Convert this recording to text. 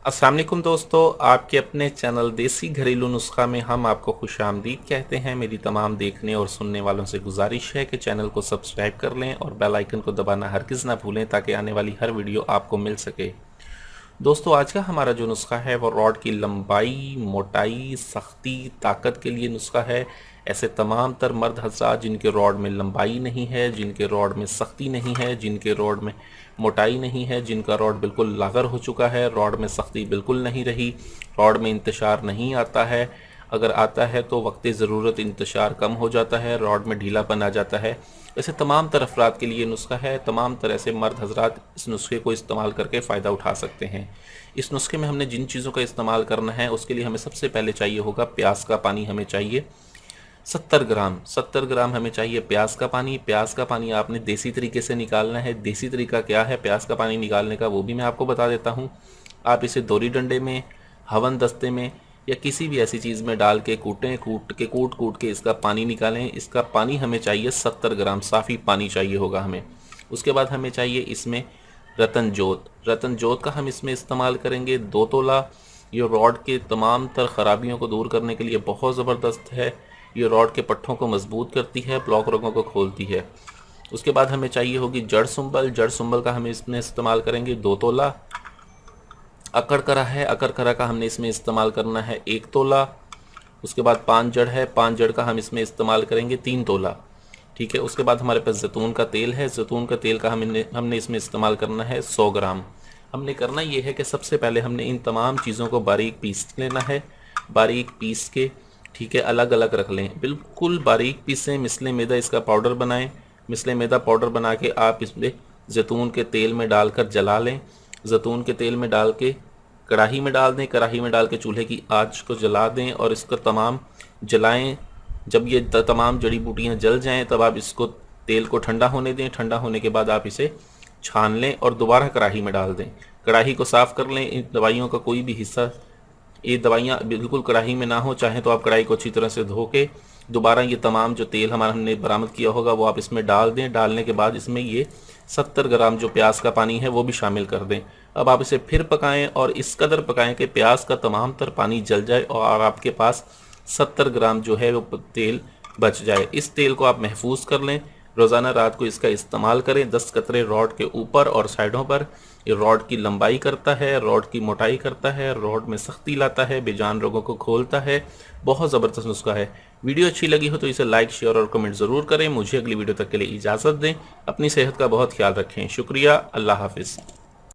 अस्सलाम वालेकुम दोस्तों, आपके अपने चैनल देसी घरेलू नुस्खा में हम आपको खुशामदीद कहते हैं। मेरी तमाम देखने और सुनने वालों से गुजारिश है कि चैनल को सब्सक्राइब कर लें और बेल आइकन को दबाना हरगिज़ ना भूलें ताकि आने वाली हर वीडियो आपको मिल सके। दोस्तों, आज का हमारा जो नुस्खा है वो रॉड की लंबाई, मोटाई, सख्ती, ताकत के लिए नुस्खा है। ऐसे तमाम तर मर्द हज़रात जिनके रॉड में लंबाई नहीं है, जिनके रॉड में सख्ती नहीं है, जिनके रॉड में मोटाई नहीं है, जिनका रॉड बिल्कुल लागर हो चुका है, रॉड में सख्ती बिल्कुल नहीं रही, रॉड में इंतशार नहीं आता है, अगर आता है तो वक्त ज़रूरत इंतशार कम हो जाता है, रॉड में ढीलापन आ जाता है। ऐसे तमाम तर अफराद के लिए नुस्खा है। तमाम तरह से मर्द हजरात इस नुस्खे को इस्तेमाल करके फ़ायदा उठा सकते हैं। इस नुस्खे में हमने जिन चीज़ों का इस्तेमाल करना है उसके लिए हमें सबसे पहले चाहिए होगा प्याज का पानी। हमें चाहिए 70 ग्राम हमें चाहिए प्याज का पानी। प्याज का पानी आपने देसी तरीके से निकालना है। देसी तरीका क्या है प्याज का पानी निकालने का, वो भी मैं आपको बता देता हूँ। आप इसे दोरी डंडे में, हवन दस्ते में या किसी भी ऐसी चीज़ में डाल के कूटें, कूट के इसका पानी निकालें। इसका पानी हमें चाहिए 70 ग्राम, साफ़ी पानी चाहिए होगा हमें। उसके बाद हमें चाहिए इसमें रतन जोत। रतन जोत का हम इसमें इस्तेमाल करेंगे 2 तोला। ये रॉड के तमाम तर ख़राबियों को दूर करने के लिए बहुत ज़बरदस्त है। ये रॉड के पट्ठों को मजबूत करती है, ब्लॉक रगों को खोलती है। उसके बाद हमें चाहिए होगी जड़ सुंबल। जड़ सुंबल का हम इसमें इस्तेमाल करेंगे 2 तोला। अकड़ करा है, अकड़ करा का हमने इसमें इस्तेमाल करना है 1 तोला। उसके बाद 5 जड़ है, 5 जड़ का हम इसमें इस्तेमाल करेंगे 3 तोला। ठीक है। उसके बाद हमारे पास जैतून का तेल है। जैतून का तेल का हमने इसमें इस्तेमाल करना है 100 ग्राम। हमने करना ये है कि सबसे पहले हमने इन तमाम चीज़ों को बारीक पीस लेना है। बारीक पीस के ठीक है अलग अलग रख लें, बिल्कुल बारीक पीसें। मिसले मैदा इसका पाउडर बनाएं। मिसले मैदा पाउडर बना के आप इसमें जैतून के तेल में डालकर जला लें। जैतून के तेल में डाल के कढ़ाई में डाल दें। कढ़ाई में डाल के चूल्हे की आंच को जला दें और इसका तमाम जलाएं। जब ये तमाम जड़ी बूटियां जल जाएं तब आप इसको तेल को ठंडा होने दें। ठंडा होने के बाद आप इसे छान लें और दोबारा कढ़ाई में डाल दें। कढ़ाई को साफ़ कर लें। इन दवाइयों का कोई भी हिस्सा, ये दवाइयाँ बिल्कुल कढ़ाई में ना हो, चाहे तो आप कढ़ाई को अच्छी तरह से धो के दोबारा ये तमाम जो तेल हमारा हमने बरामद किया होगा वो आप इसमें डाल दें। डालने के बाद इसमें ये 70 ग्राम जो प्याज का पानी है वो भी शामिल कर दें। अब आप इसे फिर पकाएं और इस कदर पकाएं कि प्याज का तमाम तर पानी जल जाए और आपके पास 70 ग्राम जो है वो तेल बच जाए। इस तेल को आप महफूज कर लें। रोज़ाना रात को इसका इस्तेमाल करें 10 कतरे रॉड के ऊपर और साइडों पर। ये रॉड की लंबाई करता है, रॉड की मोटाई करता है, रॉड में सख्ती लाता है, बेजान रोगों को खोलता है। बहुत ज़बरदस्त नुस्खा है। वीडियो अच्छी लगी हो तो इसे लाइक, शेयर और कमेंट ज़रूर करें। मुझे अगली वीडियो तक के लिए इजाज़त दें। अपनी सेहत का बहुत ख्याल रखें। शुक्रिया। अल्लाह हाफिज़।